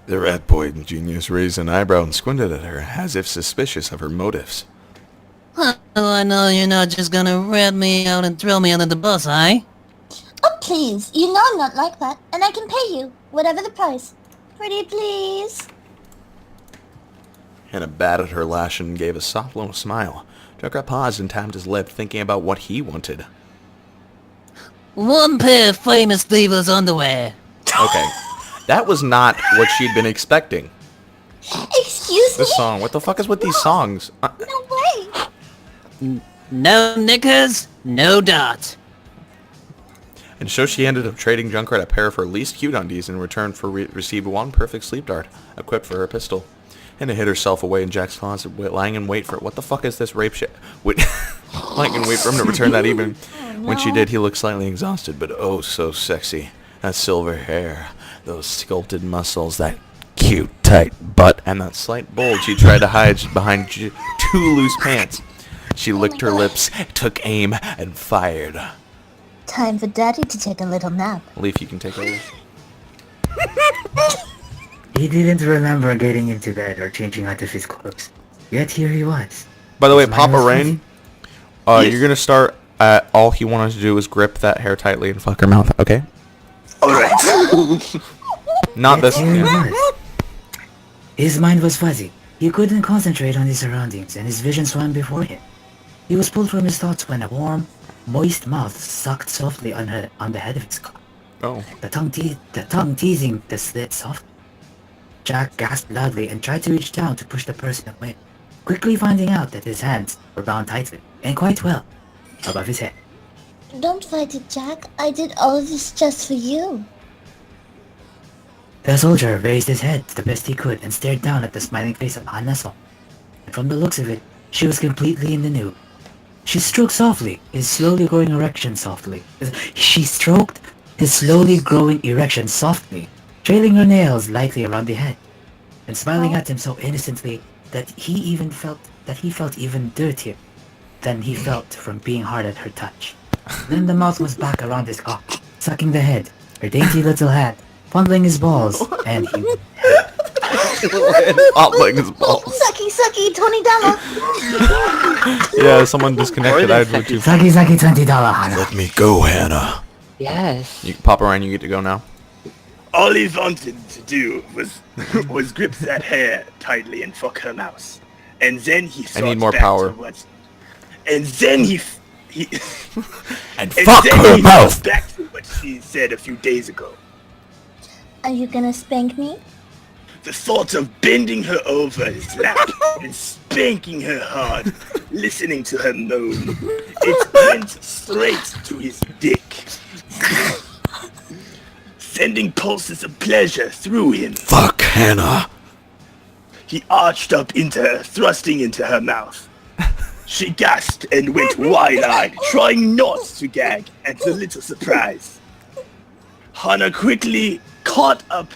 The rat boy genius raised an eyebrow and squinted at her, as if suspicious of her motives. Huh, well, I know you're not just gonna rat me out and throw me under the bus, eh? Oh, please. You know I'm not like that. And I can pay you. Whatever the price. Pretty please. Hannah batted her lash and gave a soft little smile. Junkrat paused and tapped his lip, thinking about what he wanted. One pair of famous Divas underwear. Okay. That was not what she'd been expecting. Excuse me? This song. What the fuck is with these songs? No way. No knickers, no dot. And so she ended up trading Junkrat a pair of her least cute undies in return for received one perfect sleep dart, equipped for her pistol. Hannah hid herself away in Jack's closet, lying in wait for it. What the fuck is this rape shit? Lying in wait for him to return that evening. When she did, he looked slightly exhausted, but oh so sexy. That silver hair, those sculpted muscles, that cute tight butt, and that slight bulge she tried to hide behind two loose pants. She licked her lips, took aim, and fired. Time for Daddy to take a little nap. Leaf, you can take over. He didn't remember getting into bed or changing out of his clothes. Yet here he was. By the way, His mind Papa was Rain, fuzzy. you're gonna start at all he wanted to do was grip that hair tightly and fuck her mouth, okay? Alright. Not Yet this. here he Yeah. was. His mind was fuzzy. He couldn't concentrate on his surroundings, and his vision swam before him. He was pulled from his thoughts when a warm, moist mouth sucked softly on the head of his skull. Oh. The tongue teasing the slit softly. Jack gasped loudly and tried to reach down to push the person away, quickly finding out that his hands were bound tightly, and quite well, above his head. Don't fight it, Jack. I did all of this just for you. The soldier raised his head the best he could and stared down at the smiling face of Hana Song. From the looks of it, she was completely in the nude. She stroked softly, his slowly growing erection softly. She stroked his slowly growing erection softly, trailing her nails lightly around the head, and smiling at him so innocently that he felt even dirtier than he felt from being hard at her touch. Then the mouth was back around his cock, sucking the head, her dainty little hand, fondling his balls, and he... Fondling his balls. Sucky, sucky, $20. Yeah, someone disconnected. I would too. Sucky, sucky, $20, Hana. Let me go, Hannah. Yes. You, Papa Ryan, you get to go now. All he wanted to do was grip that hair tightly and fuck her mouth. And then he I need more back power. to what, and then he and fuck then her he mouth. thought back to what she said a few days ago. Are you gonna spank me? The thought of bending her over his lap and spanking her hard, listening to her moan, it went straight to his dick, sending pulses of pleasure through him. Fuck Hannah. He arched up into her, thrusting into her mouth. She gasped and went wide-eyed, trying not to gag at the little surprise. Hana quickly caught up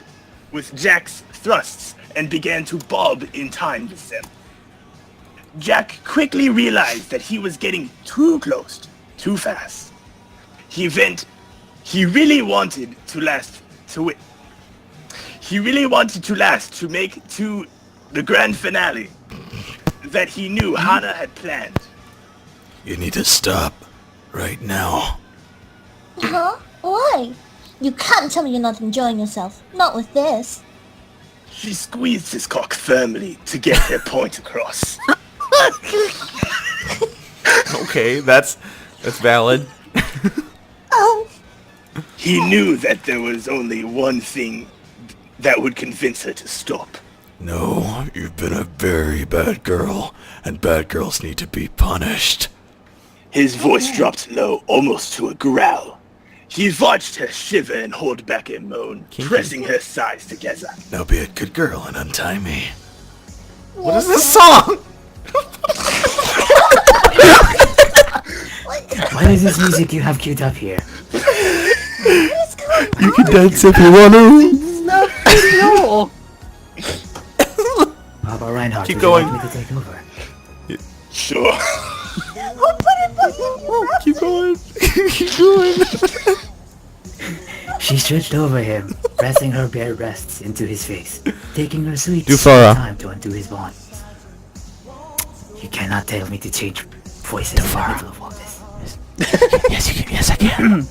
with Jack's thrusts and began to bob in time with them. Jack quickly realized that he was getting too close, too fast. He really wanted to last to make to the grand finale that he knew Hana had planned. You need to stop right now. Huh? Why? You can't tell me you're not enjoying yourself. Not with this. She squeezed his cock firmly to get her point across. Okay, that's valid. He knew that there was only one thing that would convince her to stop. No, you've been a very bad girl, and bad girls need to be punished. His voice dropped low, almost to a growl. He watched her shiver and hold back a moan, pressing her thighs together. Now be a good girl and untie me. What is this song? What is this music you have queued up here? You can dance if you want to. Not video. Papa Reinhardt, Keep would you going. like me to take over? Sure. Keep going. Keep going. She stretched over him, pressing her bare breasts into his face, taking her sweet Dufara. time to undo his bonds. You cannot tell me to change voices in the middle of all this. Yes, you can. Yes, I can.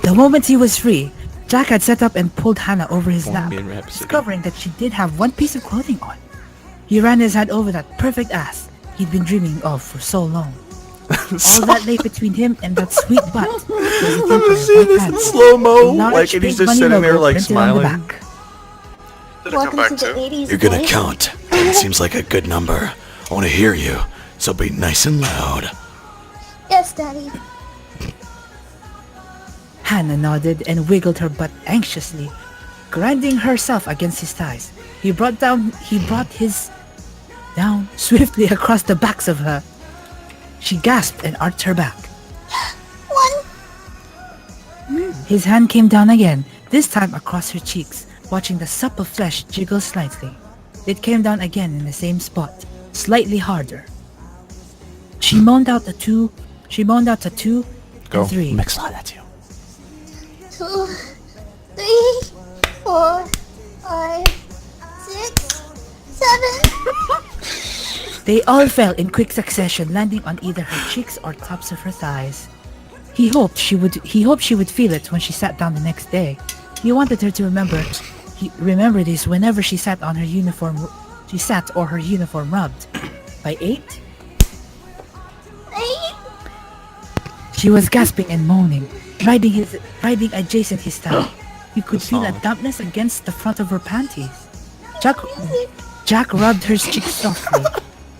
The moment he was free, Jack had set up and pulled Hannah over his lap, Bohemian Rhapsody. discovering that she did have one piece of clothing on. He ran his hand over that perfect ass he'd been dreaming of for so long. All that lay between him and that sweet butt was a The scene is in slow-mo, like, and he's just sitting there, like, smiling. Welcome to the 80s, You're gonna boys. count. It seems like a good number. I want to hear you, so be nice and loud. Yes, Daddy. Hannah nodded and wiggled her butt anxiously, grinding herself against his thighs. He brought his down swiftly across the backs of her. She gasped and arched her back. His hand came down again, this time across her cheeks, watching the supple flesh jiggle slightly. It came down again in the same spot, slightly harder. She moaned out a two, Go. and three. Mix lot, that's you. 2, 3, 4, 5, 6, 7. They all fell in quick succession, landing on either her cheeks or tops of her thighs. He hoped she would feel it when she sat down the next day. He wanted her to remember this whenever she sat or her uniform rubbed. By 8? She was gasping and moaning, riding adjacent his thigh. You could feel a dampness against the front of her panties. Jack rubbed her cheeks softly.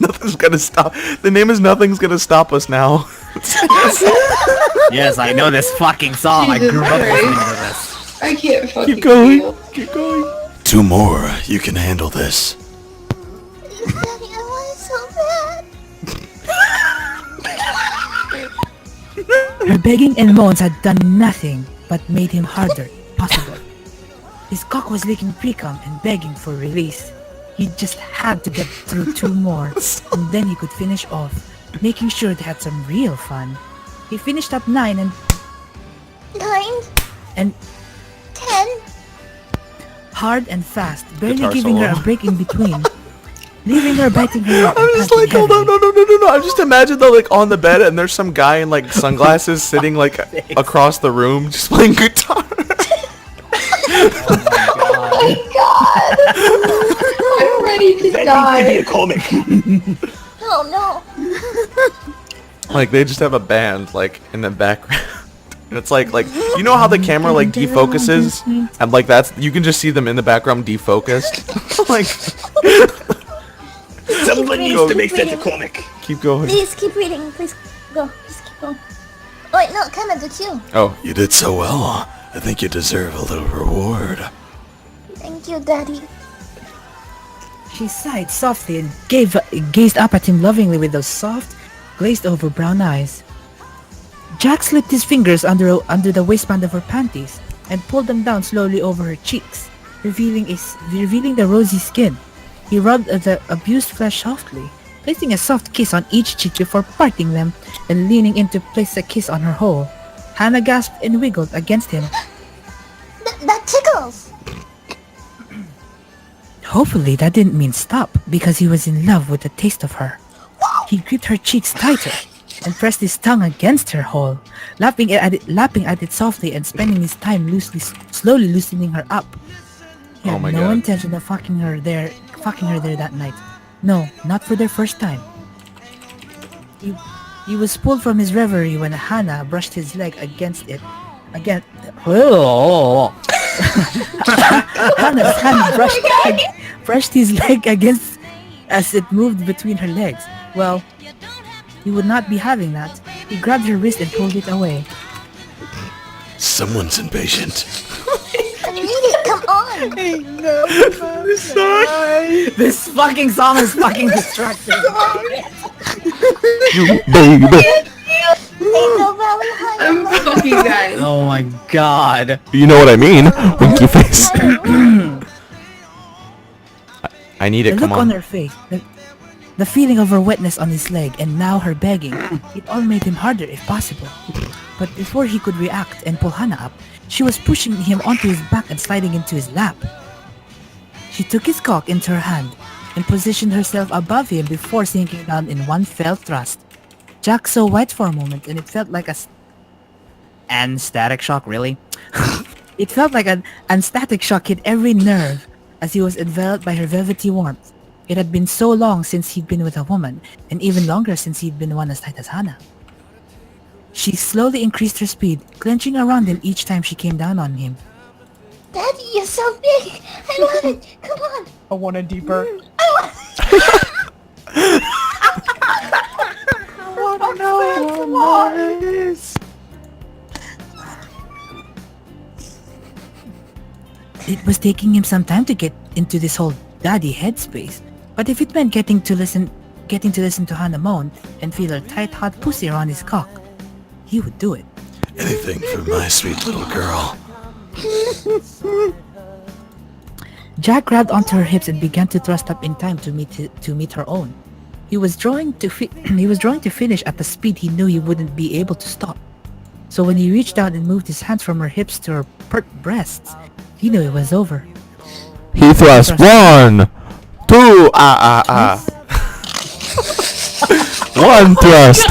Nothing's gonna stop. The name is Nothing's Gonna Stop Us now. Yes, I know this fucking song. I grew up listening to this. I can't fucking Keep going. deal. Keep going. 2 more. You can handle this. Daddy, I want it so bad. Her begging and moans had done nothing but made him harder possible. His cock was leaking precum and begging for release. He just had to get through 2 more, and then he could finish off, making sure they had some real fun. He finished up 9 and 9 and 10. hard and fast, barely Guitar giving her solo. a break in between, leaving her biting her lip. I'm just like, hold on, no. I just imagine though, like on the bed, and there's some guy in like sunglasses sitting like across the room, just playing guitar. Oh my god! I'm ready to That die. needs to be a comic. Oh no. Like they just have a band like in the background. And it's like you know how the camera like defocuses and like that's you can just see them in the background defocused. Like Someone needs to make that a comic. keep going. Please keep reading. Please go. Just keep going. Oh, wait, no, Kenneth, it's you. Oh, You did so well. I think you deserve a little reward. Thank you, Daddy. She sighed softly and gazed up at him lovingly with those soft, glazed-over brown eyes. Jack slipped his fingers under the waistband of her panties and pulled them down slowly over her cheeks, revealing the rosy skin. He rubbed the abused flesh softly, placing a soft kiss on each cheek before parting them and leaning in to place a kiss on her hole. Hannah gasped and wiggled against him. That tickles. Hopefully that didn't mean stop, because he was in love with the taste of her. He gripped her cheeks tighter and pressed his tongue against her hole, lapping at it softly and spending his time slowly loosening her up. He had Oh my no God. intention of fucking her there that night. No, not for their first time. He was pulled from his reverie when Hannah brushed his leg against it. Hannah's hand brushed his leg against as it moved between her legs. Well, he would not be having that. He grabbed her wrist and pulled it away. Someone's impatient. I need it. Come on. This fucking song is fucking distracting. You baby. Ain't no valley high I'm enough. fucking dying. Oh my god. You know what I mean? Winky face. I need The it. look Come on on. her face, the feeling of her wetness on his leg, and now her begging, it all made him harder if possible. But before he could react and pull Hannah up, she was pushing him onto his back and sliding into his lap. She took his cock into her hand and positioned herself above him before sinking down in one fell thrust. Jack saw white for a moment, and it felt like And static shock, really? It felt like an static shock hit every nerve as he was enveloped by her velvety warmth. It had been so long since he'd been with a woman, and even longer since he'd been one as tight as Hannah. She slowly increased her speed, clenching around him each time she came down on him. Daddy, you're so big. I want it. Come on. I want it deeper. I want I wanna know what it is. It was taking him some time to get into this whole daddy headspace, but if it meant getting to listen to Hannah moan and feel her tight hot pussy around his cock, he would do it. Anything for my sweet little girl. Jack grabbed onto her hips and began to thrust up in time to meet her own. He was drawing to finish at the speed he knew he wouldn't be able to stop. So when he reached out and moved his hands from her hips to her pert breasts, he knew it was over. He thrust 1, 2, 1 thrust,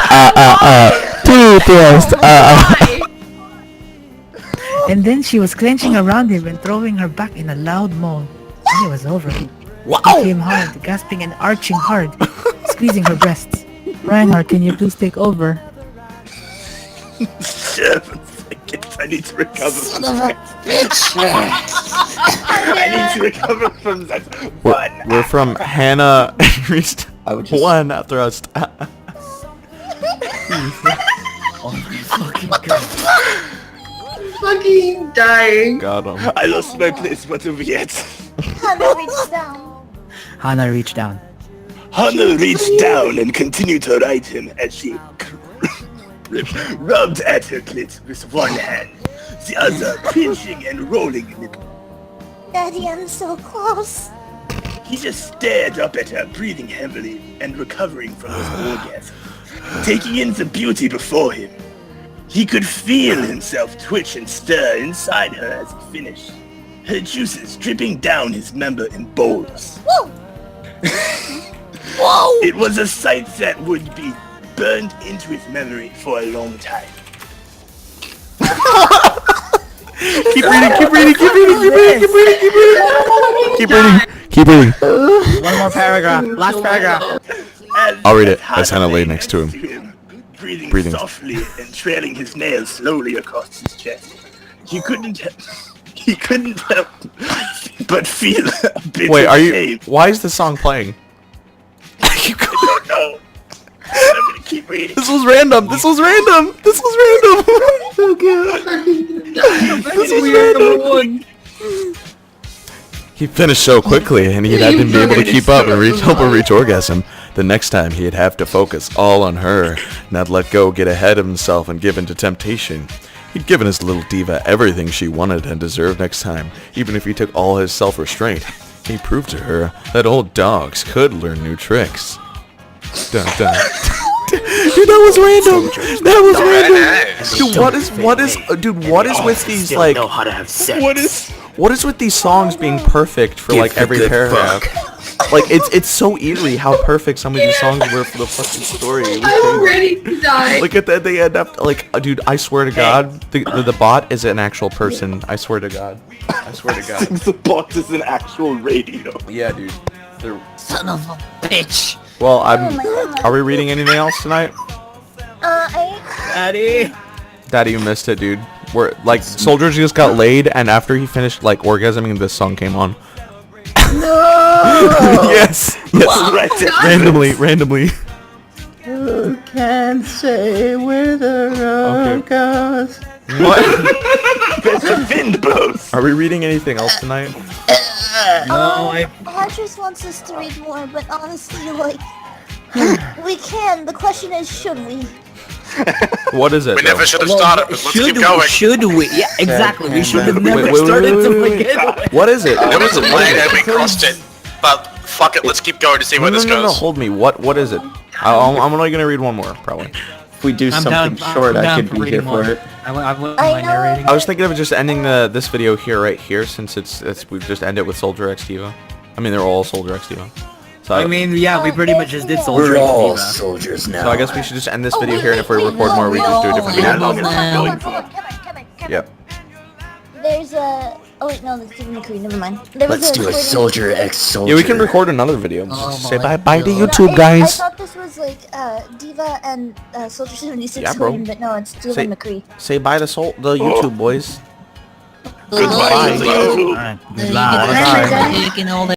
2 thrust, And then she was clenching around him and throwing her back in a loud moan. And it was over. Wow. He came hard, gasping and arching hard, squeezing her breasts. Reinhardt, can you please take over? 7 seconds. I need to recover Son from of a that. bitch. I need to recover from that. We're from Hannah and reached 1 thrust. Oh my fucking god. Fucking dying. Got him. I lost my place, what have we yet? Hannah reached down. Hannah reached down. Hannah reached down and continued to ride him as she rubbed at her clit with one hand, the other pinching and rolling a little. Daddy, I'm so close. He just stared up at her, breathing heavily and recovering from his orgasm, taking in the beauty before him. He could feel himself twitch and stir inside her as he finished, her juices dripping down his member in bowls. Whoa! Whoa! It was a sight that would be burned into his memory for a long time. Keep reading, keep reading, keep reading, keep reading, keep reading, keep reading. Keep reading, keep reading. One more paragraph. Last paragraph. I'll read it as Hannah lay next to him. Breathing softly and trailing his nails slowly across his chest. He couldn't help but feel a bit Wait, of are you? shame. Why is the song playing? I don't know. I'm gonna keep reading. This was random. This was random. This was random. Oh god. This was random. He finished so quickly, and he hadn't been able to keep up and help her reach orgasm. The next time, he'd have to focus all on her, not let go, get ahead of himself, and give in to temptation. He'd given his little diva everything she wanted and deserved next time, even if he took all his self-restraint. He proved to her that old dogs could learn new tricks. Dun, dun. Dude, that was random. That was random. Dude, what is with these like? Know how to have sex. What is with these songs being perfect for like every paragraph? Like it's so eerie how perfect some of these songs were for the fucking story. I'm ready to die. Like at the end they end up like, dude, I swear to God, the bot is an actual person. I swear to God. I swear to God. The bot is an actual radio. Yeah, dude. They're... Son of a bitch. Well, are we reading anything else tonight? Daddy. Daddy, you missed it, dude. We're like soldiers just got laid, and after he finished like orgasming, this song came on. No! Yes. Wow. Randomly. You can't say where the road goes. What? That's a wind blows. Are we reading anything else tonight? No, Patrice wants us to read more, but honestly, like, we can. The question is, should we? What is it? We never should have started, but let's keep going. Should we? Yeah, exactly. We should have never started to begin with. What is it? It was late and we crossed it, but fuck it, let's keep going to see where this goes. No, hold me. What is it? I'm only gonna read one more, probably. If we do something short, I could be here for it. I wouldn't mind narrating. I was thinking of just ending this video here, right here, since we've just ended with Soldier X D.Va. I mean, they're all Soldier X D.Va. So I mean, yeah, we pretty much just did Soldier We're X all D.Va. soldiers now. So I guess we should just end this video here, and if we record more, we just do a different video. Come on. Yep. There's a... Oh wait, no, that's Stephen McCree, never mind. There was Let's do a recording- Soldier X Soldier. Yeah, we can record another video. Say bye to No, YouTube, I guys. thought this was like D.Va and Soldier 76 Yeah, bro. but no, it's Stephen Say, McCree. say bye to the YouTube boys. Goodbye. Bye. Goodbye.